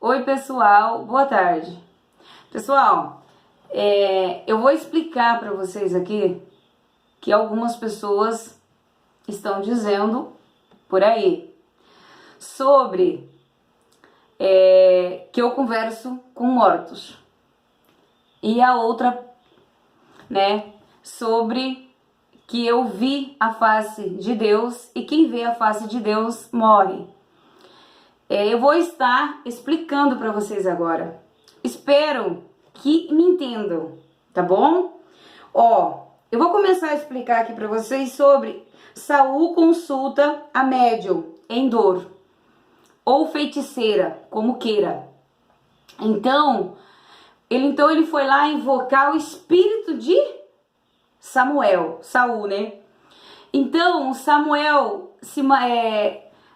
Oi, pessoal, boa tarde. Pessoal, eu vou explicar para vocês aqui que algumas pessoas estão dizendo por aí sobre que eu converso com mortos. E a outra, sobre que eu vi a face de Deus e quem vê a face de Deus morre. Eu vou estar explicando para vocês agora. Espero que me entendam, tá bom? Eu vou começar a explicar aqui para vocês sobre Saul consulta a médium em dor ou feiticeira, como queira. Então ele foi lá invocar o espírito de Saul, né? Então Samuel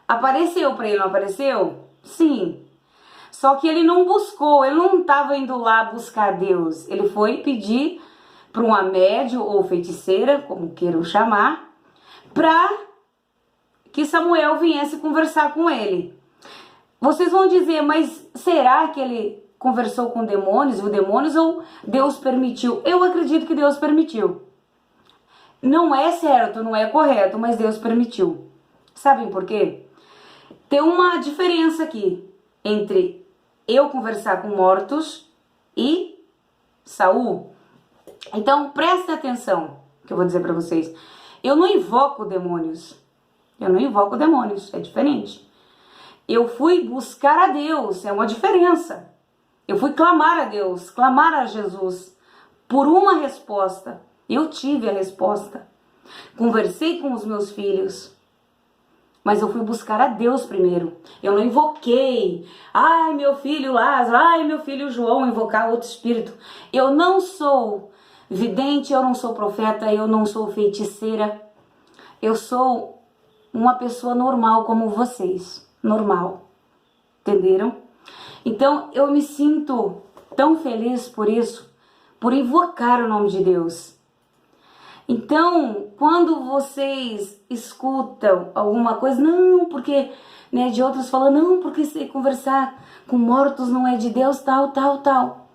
apareceu para ele, não apareceu? Sim. Só que ele não buscou, ele não estava indo lá buscar Deus. Ele foi pedir para uma médium ou feiticeira, como queiram chamar, para que Samuel viesse conversar com ele. Vocês vão dizer, mas será que ele conversou com demônios, ou Deus permitiu? Eu acredito que Deus permitiu. Não é certo, não é correto, mas Deus permitiu. Sabem por quê? Tem uma diferença aqui entre eu conversar com mortos e Saul. Então, presta atenção que eu vou dizer para vocês. Eu não invoco demônios. É diferente. Eu fui buscar a Deus, é uma diferença. Eu fui clamar a Deus, clamar a Jesus por uma resposta. Eu tive a resposta. Conversei com os meus filhos. Mas eu fui buscar a Deus primeiro. Eu não invoquei. Ai, meu filho Lázaro. Ai, meu filho João. Invocar outro espírito. Eu não sou vidente. Eu não sou profeta. Eu não sou feiticeira. Eu sou uma pessoa normal como vocês. Normal. Entenderam? Então, eu me sinto tão feliz por isso. Por invocar o nome de Deus. Então, quando vocês escutam alguma coisa, não, porque, de outros falam, não, porque se conversar com mortos não é de Deus, tal.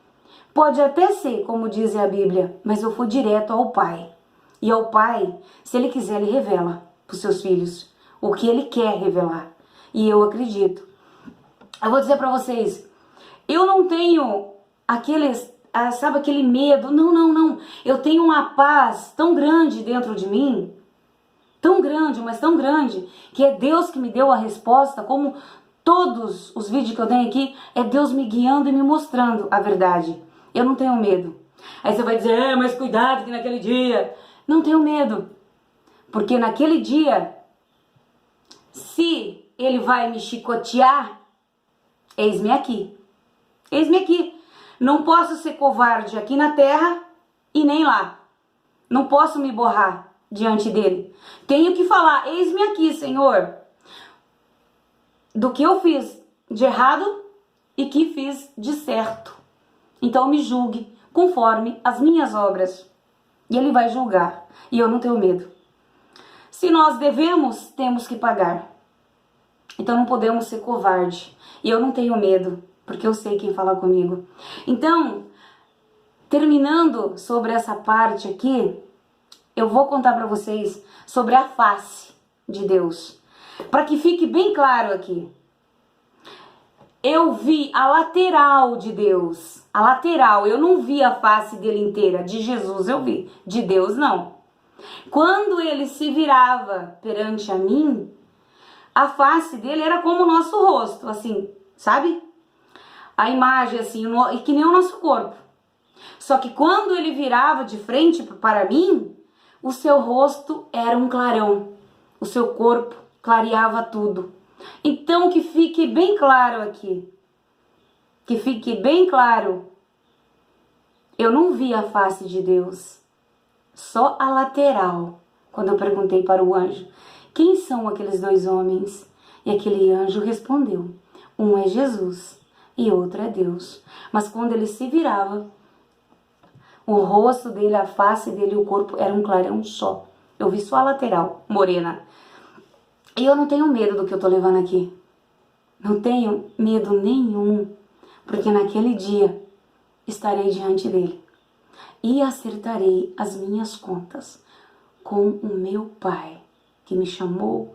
Pode até ser, como diz a Bíblia, mas eu fui direto ao Pai. E ao Pai, se Ele quiser, Ele revela para os seus filhos o que Ele quer revelar. E eu acredito. Eu vou dizer para vocês, eu não tenho aquele medo, não. Eu tenho uma paz tão grande dentro de mim, tão grande, mas tão grande, que é Deus que me deu a resposta, como todos os vídeos que eu tenho aqui, é Deus me guiando e me mostrando a verdade. Eu não tenho medo. Aí você vai dizer, mas cuidado que naquele dia... Não tenho medo, porque naquele dia, se ele vai me chicotear, eis-me aqui. Eis-me aqui. Não posso ser covarde aqui na terra e nem lá. Não posso me borrar diante dele. Tenho que falar, eis-me aqui, Senhor, do que eu fiz de errado e que fiz de certo. Então me julgue conforme as minhas obras. E ele vai julgar. E eu não tenho medo. Se nós devemos, temos que pagar. Então não podemos ser covarde. E eu não tenho medo, porque eu sei quem fala comigo. Então, terminando sobre essa parte aqui, eu vou contar para vocês sobre a face de Deus. Para que fique bem claro aqui. Eu vi a lateral de Deus. A lateral, eu não vi a face dele inteira. De Jesus eu vi, de Deus não. Quando ele se virava perante a mim, a face dele era como o nosso rosto, assim, sabe? A imagem assim, que nem o nosso corpo. Só que quando ele virava de frente para mim, o seu rosto era um clarão. O seu corpo clareava tudo. Então que fique bem claro aqui. Que fique bem claro. Eu não vi a face de Deus. Só a lateral. Quando eu perguntei para o anjo, quem são aqueles dois homens? E aquele anjo respondeu, um é Jesus e outro é Deus. Mas quando ele se virava, o rosto dele, a face dele, o corpo era um clarão só. Eu vi só a lateral, morena. E eu não tenho medo do que eu tô levando aqui. Não tenho medo nenhum. porque naquele dia estarei diante dele e acertarei as minhas contas com o meu Pai, que me chamou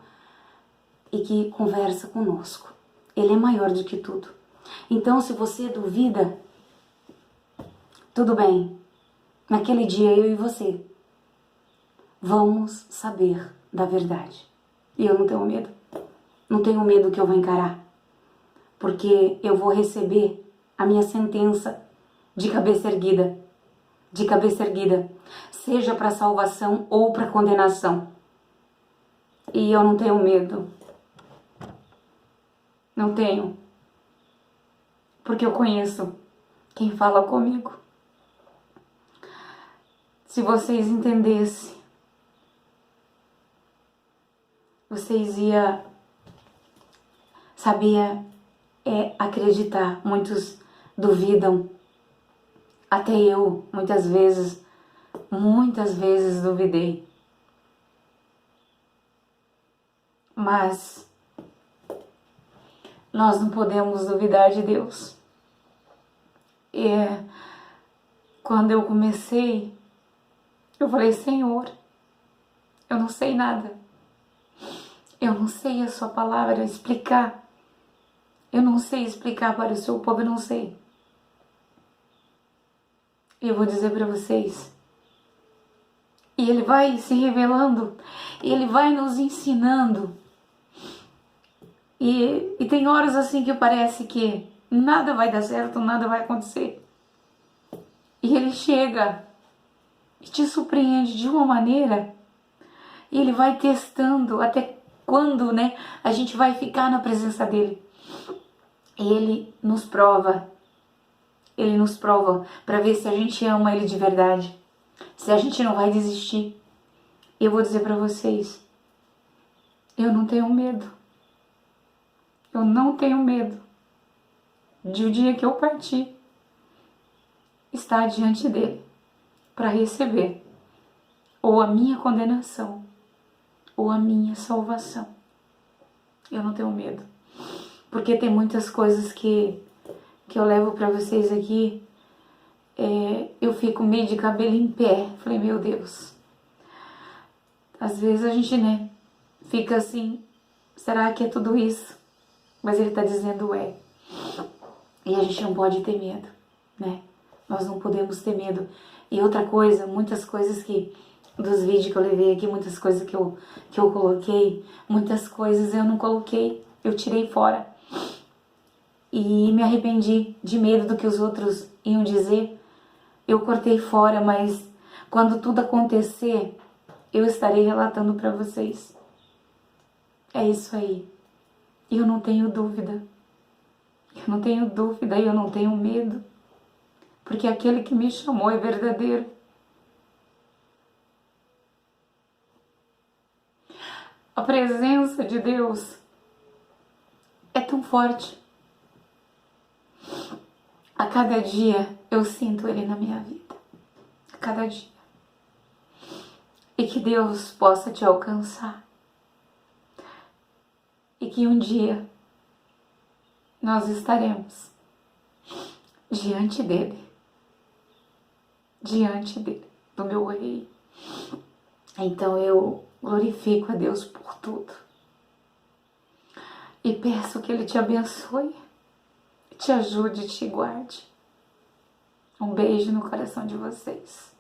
e que conversa conosco. Ele é maior do que tudo. Então, se você duvida, tudo bem. Naquele dia, eu e você vamos saber da verdade. E eu não tenho medo. Não tenho medo que eu vou encarar. Porque eu vou receber a minha sentença de cabeça erguida. De cabeça erguida. Seja para salvação ou para condenação. E eu não tenho medo. Não tenho. Porque eu conheço quem fala comigo. Se vocês entendessem, vocês iam saber acreditar. Muitos duvidam. Até eu, muitas vezes duvidei. Mas nós não podemos duvidar de Deus. Quando eu comecei, eu falei: Senhor, eu não sei nada. Eu não sei a sua palavra explicar. Eu não sei explicar para o seu povo, eu não sei. E eu vou dizer para vocês. E Ele vai se revelando. E Ele vai nos ensinando. E tem horas assim que parece que nada vai dar certo, nada vai acontecer. E Ele chega e te surpreende de uma maneira. E Ele vai testando até quando, a gente vai ficar na presença dEle. Ele nos prova. Ele nos prova para ver se a gente ama Ele de verdade. Se a gente não vai desistir. E eu vou dizer para vocês. Eu não tenho medo. Eu não tenho medo de o dia que eu partir estar diante dEle para receber ou a minha condenação ou a minha salvação. Eu não tenho medo. Porque tem muitas coisas que eu levo para vocês aqui. Eu fico meio de cabelo em pé. Falei: meu Deus. Às vezes a gente, fica assim: será que é tudo isso? Mas Ele está dizendo E a gente não pode ter medo, Nós não podemos ter medo. E outra coisa, muitas coisas dos vídeos que eu levei aqui, muitas coisas que eu coloquei, muitas coisas eu não coloquei, eu tirei fora. E me arrependi de medo do que os outros iam dizer. Eu cortei fora, mas quando tudo acontecer, eu estarei relatando para vocês. É isso aí. Eu não tenho dúvida. Eu não tenho dúvida e eu não tenho medo. Porque aquele que me chamou é verdadeiro. A presença de Deus é tão forte. A cada dia eu sinto Ele na minha vida. A cada dia. E que Deus possa te alcançar. E que um dia nós estaremos diante dEle. Diante dEle, do meu Rei. Então eu glorifico a Deus por tudo. E peço que Ele te abençoe, te ajude e te guarde. Um beijo no coração de vocês.